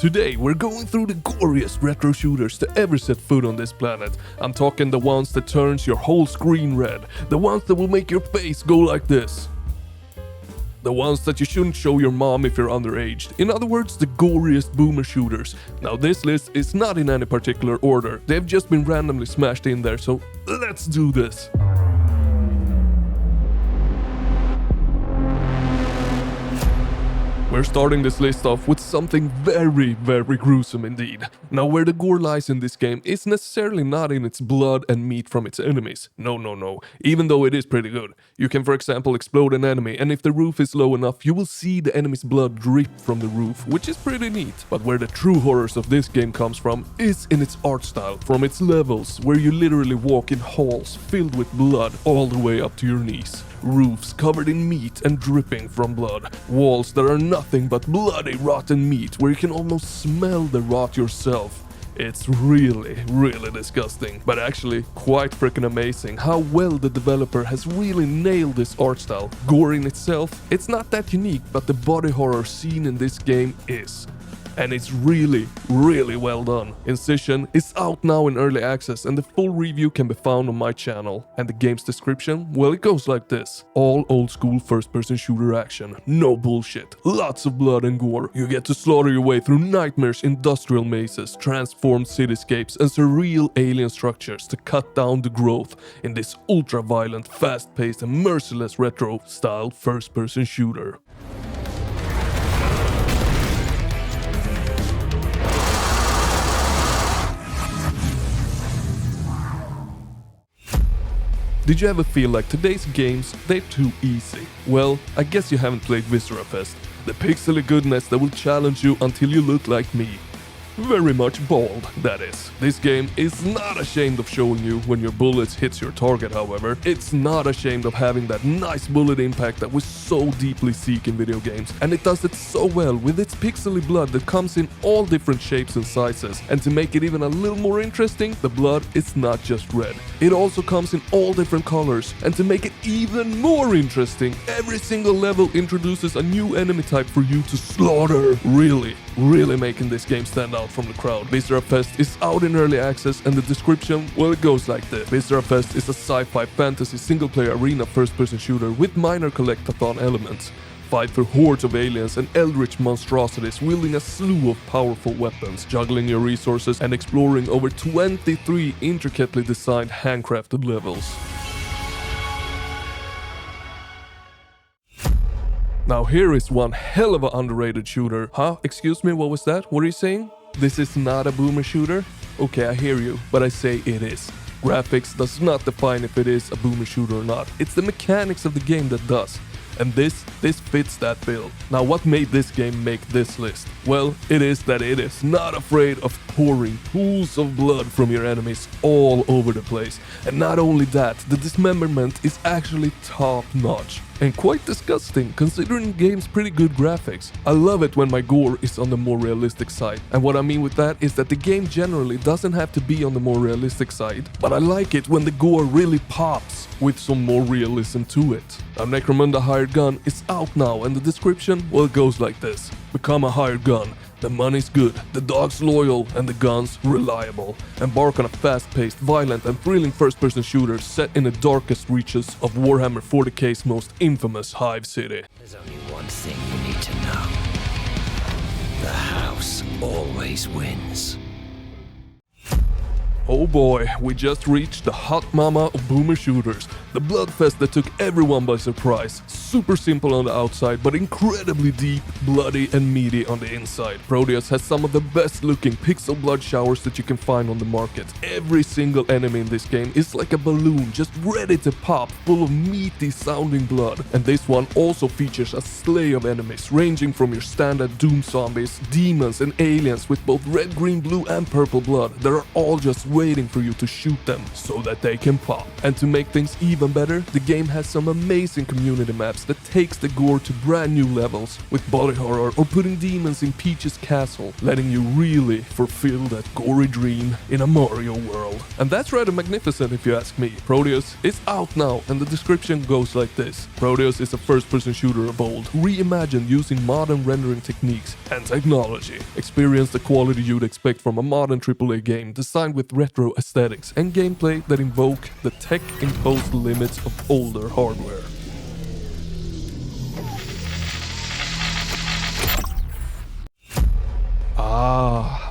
Today we're going through the goriest retro shooters to ever set foot on this planet. I'm talking the ones that turns your whole screen red, the ones that will make your face go like this. The ones that you shouldn't show your mom if you're underage. In other words, the goriest boomer shooters. Now this list is not in any particular order, they've just been randomly smashed in there, so let's do this. We're starting this list off with something very gruesome indeed. Now where the gore lies in this game is necessarily not in its blood and meat from its enemies. No. Even though it is pretty good. You can for example explode an enemy, and if the roof is low enough you will see the enemy's blood drip from the roof, which is pretty neat. But where the true horrors of this game comes from is in its art style, from its levels, where you literally walk in halls filled with blood all the way up to your knees. Roofs covered in meat and dripping from blood. Walls that are nothing but bloody rotten meat where you can almost smell the rot yourself. It's really disgusting, but actually quite freaking amazing how well the developer has really nailed this art style. Gore in itself, it's not that unique, but the body horror scene in this game is. And it's really well done. Incision is out now in early access and the full review can be found on my channel. And the game's description? Well, it goes like this. All old school first-person shooter action. No bullshit. Lots of blood and gore. You get to slaughter your way through nightmares, industrial mazes, transformed cityscapes and surreal alien structures to cut down the growth in this ultra-violent, fast-paced and merciless retro-style first-person shooter. Did you ever feel like today's games, they're too easy? Well, I guess you haven't played Viscerafest, the pixely goodness that will challenge you until you look like me. Very much bald, that is. This game is not ashamed of showing you when your bullets hits your target, however. It's not ashamed of having that nice bullet impact that we so deeply seek in video games. And it does it so well with its pixely blood that comes in all different shapes and sizes. And to make it even a little more interesting, the blood is not just red. It also comes in all different colors. And to make it even more interesting, every single level introduces a new enemy type for you to slaughter. Really making this game stand out from the crowd. Viscerafest is out in early access and the description, well, it goes like this. Viscerafest is a sci-fi fantasy single-player arena first-person shooter with minor collectathon elements. Fight through hordes of aliens and eldritch monstrosities wielding a slew of powerful weapons, juggling your resources and exploring over 23 intricately designed handcrafted levels. Now here is one hell of an underrated shooter. Huh? Excuse me, what was that? What are you saying? This is not a boomer shooter? Okay, I hear you, but I say it is. Graphics does not define if it is a boomer shooter or not. It's the mechanics of the game that does. And this fits that bill. Now what made this game make this list? Well, it is that it is not afraid of pouring pools of blood from your enemies all over the place. And not only that, the dismemberment is actually top notch. And quite disgusting, considering the game's pretty good graphics. I love it when my gore is on the more realistic side. And what I mean with that is that the game generally doesn't have to be on the more realistic side, but I like it when the gore really pops with some more realism to it. Now Necromunda Hired Gun is out now and the description, well, it goes like this. Become a hired gun. The money's good, the dog's loyal, and the gun's reliable. Embark on a fast-paced, violent, and thrilling first-person shooter set in the darkest reaches of Warhammer 40k's most infamous Hive City. There's only one thing you need to know. The house always wins. Oh boy, we just reached the hot mama of boomer shooters. The bloodfest that took everyone by surprise. Super simple on the outside, but incredibly deep, bloody and meaty on the inside. Prodeus has some of the best looking pixel blood showers that you can find on the market. Every single enemy in this game is like a balloon just ready to pop, full of meaty sounding blood. And this one also features a slew of enemies, ranging from your standard doom zombies, demons and aliens with both red, green, blue and purple blood that are all just waiting for you to shoot them so that they can pop. And to make things even even better, the game has some amazing community maps that takes the gore to brand new levels, with body horror or putting demons in Peach's castle, letting you really fulfill that gory dream in a Mario world. And that's rather magnificent if you ask me. Prodeus is out now, and the description goes like this. Prodeus is a first-person shooter of old, reimagined using modern rendering techniques and technology. Experience the quality you'd expect from a modern AAA game designed with retro aesthetics and gameplay that invoke the tech-imposed limits of older hardware.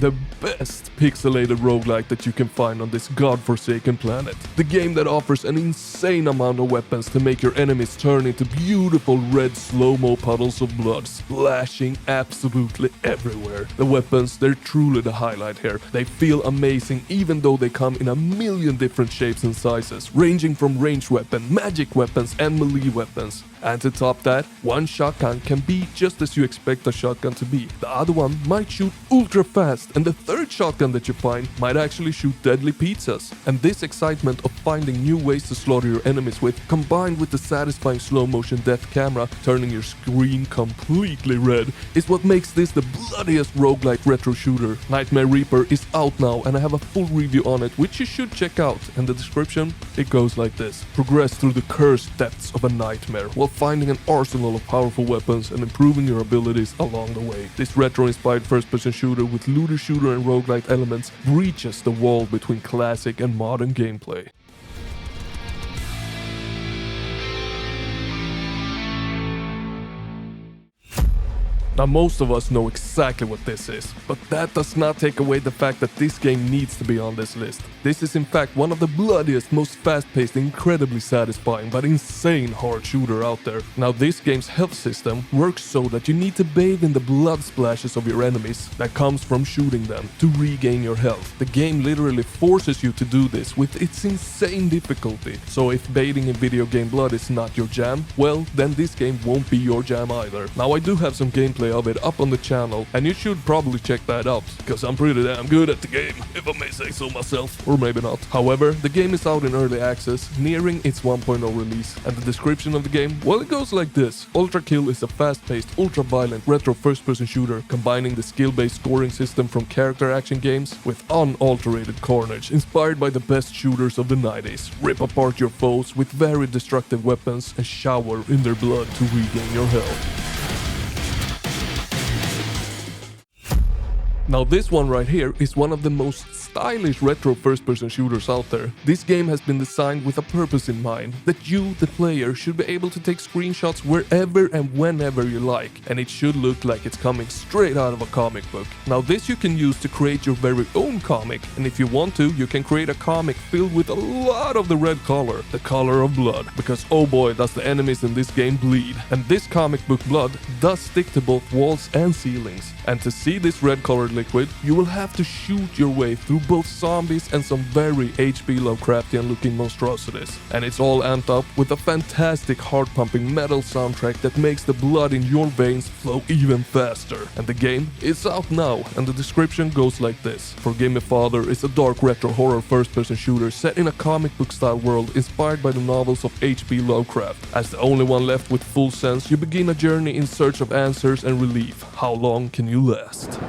The best pixelated roguelike that you can find on this godforsaken planet. The game that offers an insane amount of weapons to make your enemies turn into beautiful red slow-mo puddles of blood splashing absolutely everywhere. The weapons, they're truly the highlight here. They feel amazing even though they come in a million different shapes and sizes, ranging from ranged weapon, magic weapons and melee weapons. And to top that, one shotgun can be just as you expect a shotgun to be. The other one might shoot ultra fast, and the third shotgun that you find might actually shoot deadly pizzas. And this excitement of finding new ways to slaughter your enemies with, combined with the satisfying slow motion death camera turning your screen completely red, is what makes this the bloodiest roguelike retro shooter. Nightmare Reaper is out now, and I have a full review on it which you should check out. In the description, it goes like this. Progress through the cursed depths of a nightmare while finding an arsenal of powerful weapons and improving your abilities along the way. This retro-inspired first-person shooter with looter shooter and roguelike elements breaches the wall between classic and modern gameplay. Now most of us know exactly what this is, but that does not take away the fact that this game needs to be on this list. This is in fact one of the bloodiest, most fast-paced, incredibly satisfying but insane hard shooter out there. Now this game's health system works so that you need to bathe in the blood splashes of your enemies that comes from shooting them to regain your health. The game literally forces you to do this with its insane difficulty, so if bathing in video game blood is not your jam, well then this game won't be your jam either. Now I do have some gameplay of it up on the channel, and you should probably check that out, because I'm pretty damn good at the game, if I may say so myself, or maybe not. However, the game is out in early access, nearing its 1.0 release, and the description of the game, well, it goes like this. Ultrakill is a fast-paced, ultra-violent, retro first-person shooter, combining the skill-based scoring system from character action games with unalterated carnage, inspired by the best shooters of the 90s. Rip apart your foes with very destructive weapons and shower in their blood to regain your health. Now this one right here is one of the most stylish retro first-person shooters out there. This game has been designed with a purpose in mind, that you, the player, should be able to take screenshots wherever and whenever you like, and it should look like it's coming straight out of a comic book. Now this you can use to create your very own comic, and if you want to, you can create a comic filled with a lot of the red color, the color of blood, because oh boy does the enemies in this game bleed. And this comic book blood does stick to both walls and ceilings, and to see this red colored liquid, you will have to shoot your way through both zombies and some very HP Lovecraftian looking monstrosities. And it's all amped up with a fantastic heart-pumping metal soundtrack that makes the blood in your veins flow even faster. And the game is out now, and the description goes like this. Forgive Me Father is a dark retro horror first-person shooter set in a comic book style world inspired by the novels of H.P. Lovecraft. As the only one left with full sense, you begin a journey in search of answers and relief. How long can you last?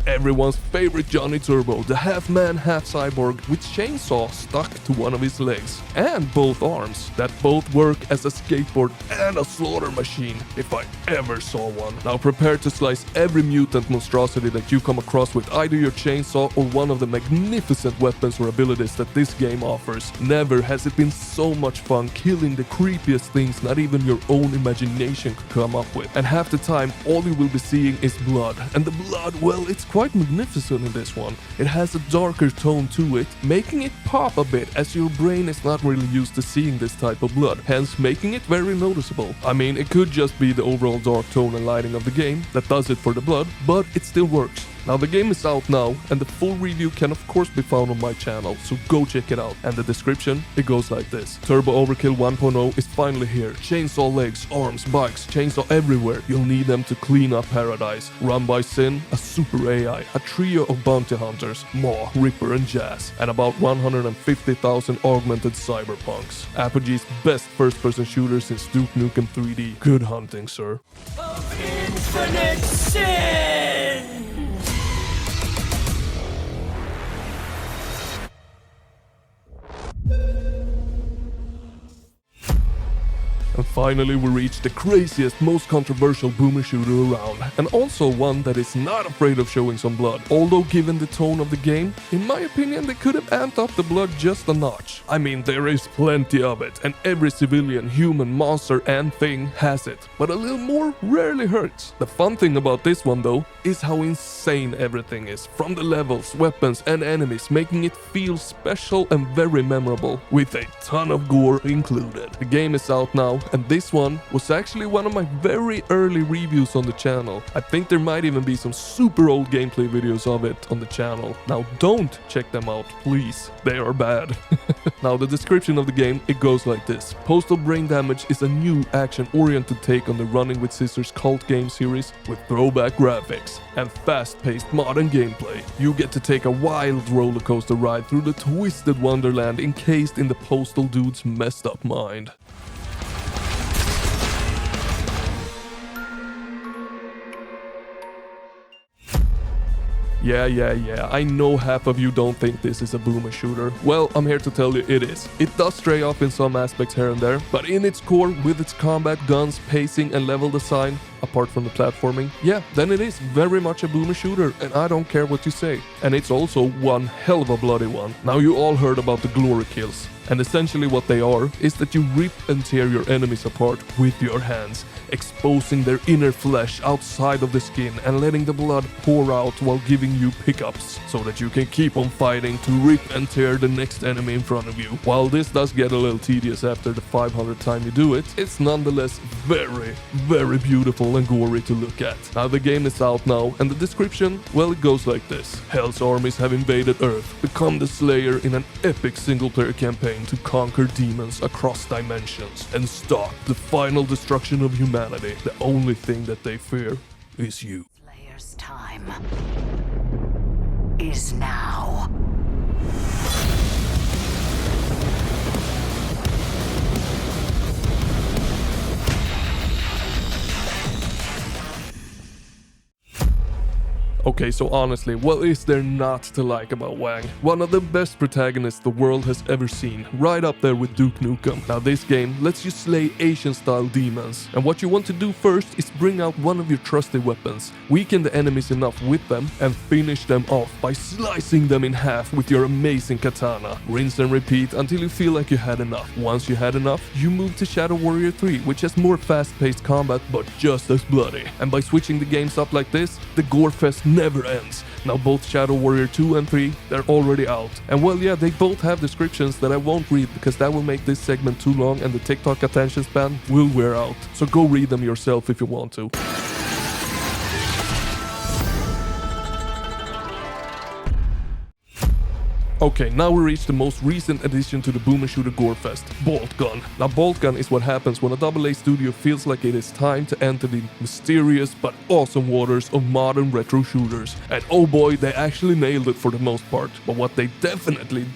Everyone's favorite Johnny Turbo, the half-man, half-cyborg with chainsaw stuck to one of his legs, and both arms, that both work as a skateboard and a slaughter machine, if I ever saw one. Now prepare to slice every mutant monstrosity that you come across with either your chainsaw or one of the magnificent weapons or abilities that this game offers. Never has it been so much fun killing the creepiest things not even your own imagination could come up with. And half the time, all you will be seeing is blood. And the blood, well, it's quite magnificent in this one. It has a darker tone to it, making it pop a bit as your brain is not really used to seeing this type of blood, hence making it very noticeable. I mean, it could just be the overall dark tone and lighting of the game that does it for the blood, but it still works. Now the game is out now, and the full review can of course be found on my channel, so go check it out. And the description, it goes like this. Turbo Overkill 1.0 is finally here. Chainsaw legs, arms, bikes, chainsaw everywhere. You'll need them to clean up paradise. Run by Sin, a super AI, a trio of bounty hunters, Maw, Ripper and Jazz, and about 150,000 augmented cyberpunks. Apogee's best first-person shooter since Duke Nukem 3D. Good hunting, sir. Of infinite sin! And finally we reach the craziest, most controversial boomer shooter around, and also one that is not afraid of showing some blood. Although given the tone of the game, in my opinion they could have amped up the blood just a notch. I mean, there is plenty of it, and every civilian, human, monster and thing has it, but a little more rarely hurts. The fun thing about this one though is how insane everything is, from the levels, weapons and enemies, making it feel special and very memorable, with a ton of gore included. The game is out now, and this one was actually one of my very early reviews on the channel. I think there might even be some super old gameplay videos of it on the channel. Now don't check them out, please. They are bad. Now the description of the game, it goes like this. Postal Brain Damage is a new action-oriented take on the Running with Scissors cult game series with throwback graphics and fast-paced modern gameplay. You get to take a wild roller coaster ride through the twisted wonderland encased in the Postal dude's messed up mind. Yeah, I know half of you don't think this is a boomer shooter. Well, I'm here to tell you it is. It does stray off in some aspects here and there, but in its core, with its combat, guns, pacing and level design, apart from the platforming, yeah, then it is very much a boomer shooter, and I don't care what you say. And it's also one hell of a bloody one. Now you all heard about the glory kills, and essentially what they are is that you rip and tear your enemies apart with your hands, exposing their inner flesh outside of the skin and letting the blood pour out while giving you pickups, so that you can keep on fighting to rip and tear the next enemy in front of you. While this does get a little tedious after the 500th time you do it, it's nonetheless very, very beautiful and gory to look at. Now the game is out now, and the description, well, it goes like this. Hell's armies have invaded Earth, become the Slayer in an epic single-player campaign to conquer demons across dimensions and stop the final destruction of humanity. The only thing that they fear is you. Slayer's time is now. Okay, so honestly, what is there not to like about Wang? One of the best protagonists the world has ever seen, right up there with Duke Nukem. Now this game lets you slay Asian-style demons, and what you want to do first is bring out one of your trusted weapons, weaken the enemies enough with them, and finish them off by slicing them in half with your amazing katana. Rinse and repeat until you feel like you had enough. Once you had enough, you move to Shadow Warrior 3, which has more fast-paced combat but just as bloody. And by switching the games up like this, the gore fest never ends. Now both Shadow Warrior 2 and 3, they're already out. And well, yeah, they both have descriptions that I won't read because that will make this segment too long and the TikTok attention span will wear out. So go read them yourself if you want to. Okay, now we reach the most recent addition to the boomer shooter gore fest, Boltgun. Now Boltgun is what happens when a AA studio feels like it is time to enter the mysterious but awesome waters of modern retro shooters. And oh boy, they actually nailed it for the most part. But what they definitely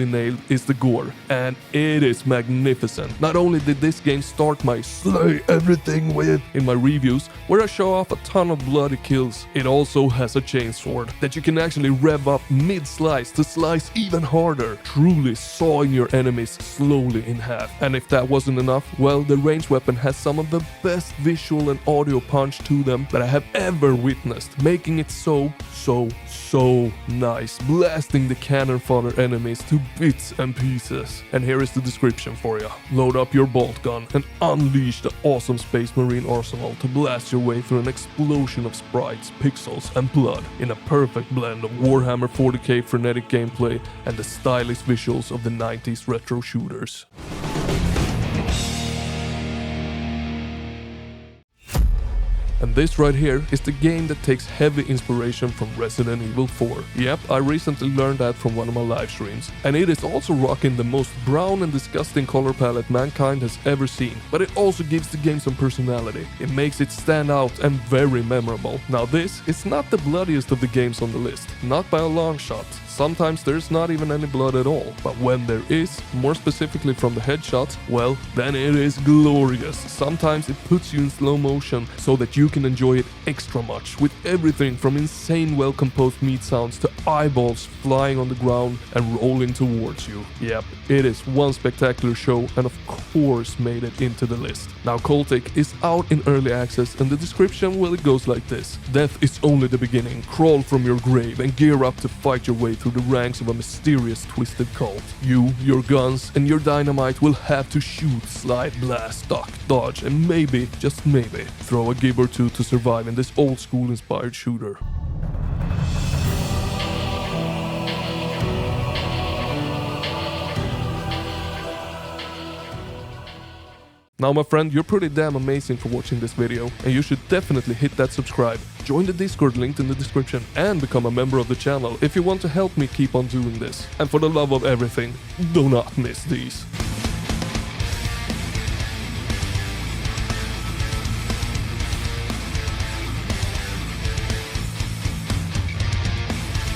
nailed is the gore. And it is magnificent. Not only did this game start my slay everything with in my reviews, where I show off a ton of bloody kills, it also has a chainsword that you can actually rev up mid-slice to slice even harder, truly sawing your enemies slowly in half. And if that wasn't enough, well, the ranged weapon has some of the best visual and audio punch to them that I have ever witnessed, making it so nice, blasting the cannon fodder enemies to bits and pieces. And here is the description for you. Load up your bolt gun and unleash the awesome Space Marine arsenal to blast your way through an explosion of sprites, pixels and blood in a perfect blend of Warhammer 40k frenetic gameplay and the stylish visuals of the 90s retro shooters. And this right here is the game that takes heavy inspiration from Resident Evil 4. Yep, I recently learned that from one of my live streams. And it is also rocking the most brown and disgusting color palette mankind has ever seen. But it also gives the game some personality. It makes it stand out and very memorable. Now this is not the bloodiest of the games on the list, not by a long shot. Sometimes there's not even any blood at all, but when there is, more specifically from the headshot, well, then it is glorious. Sometimes it puts you in slow motion so that you can enjoy it extra much, with everything from insane well-composed meat sounds to eyeballs flying on the ground and rolling towards you. Yep, it is one spectacular show and of course made it into the list. Now Cultic is out in early access and the description, well, it goes like this. Death is only the beginning. Crawl from your grave and gear up to fight your way through the ranks of a mysterious twisted cult. You, your guns, and your dynamite will have to shoot, slide, blast, duck, dodge, and maybe, just maybe, throw a gib or two to survive in this old school inspired shooter. Now my friend, you're pretty damn amazing for watching this video, and you should definitely hit that subscribe, join the Discord linked in the description, and become a member of the channel if you want to help me keep on doing this. And for the love of everything, do not miss these.